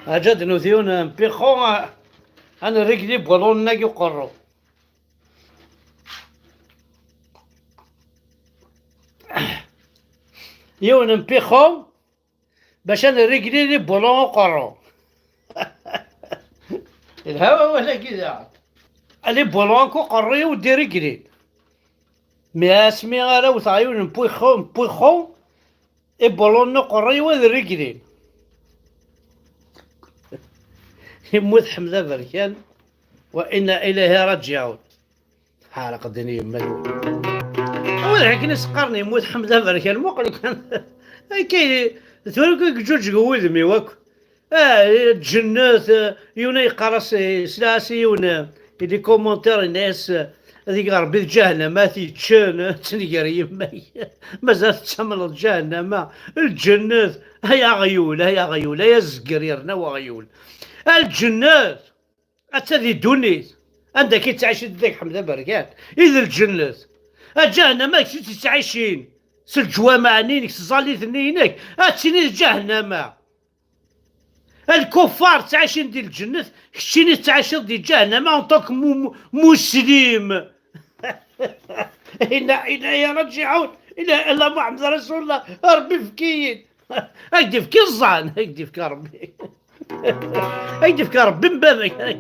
أجد نوثيون بيخو أنا رجلي بولون ناقي قرو. يون بيخو باش أنا رجلي بولون قرو. الهوا ولا كذا اللي بولونكو قري ودي رجلي مي اسمي غالا وثايون بيخو إي بولون قري ودي رجلي. يموت حمزة بركان وإنا إليه راجعون. حارق الدنيا ملول أول حكي نسقرني يموت حمزة بركان مو قال كان كي ثورك جوج قوذمي واكو الجنات يونا يقرص سلاسي يونا يدي كومونتير الناس هذيك ربي جهنم ما تيتشان تنقر يمي مازال تسمن الجهنم الجنات هيا غيول هيا غيول هيا الزقريرنا وغيول الجنات أتذي دونيت عندك تعيش ذاك حمزة بركان إذا الجنات الجهنم ما تعيشين سالجوامع نينك سالي ثنينك أتسيني جهنم الكفار تعيشين ديال الجنة كشتيني تعيشين ديال جهنم أنطوك مسلم. إنا يا راجعون إلى الله محمد رسول الله ربي فكين هكدي فكي الظان هكدي فكي ربي هكدي فكي ربي من بابك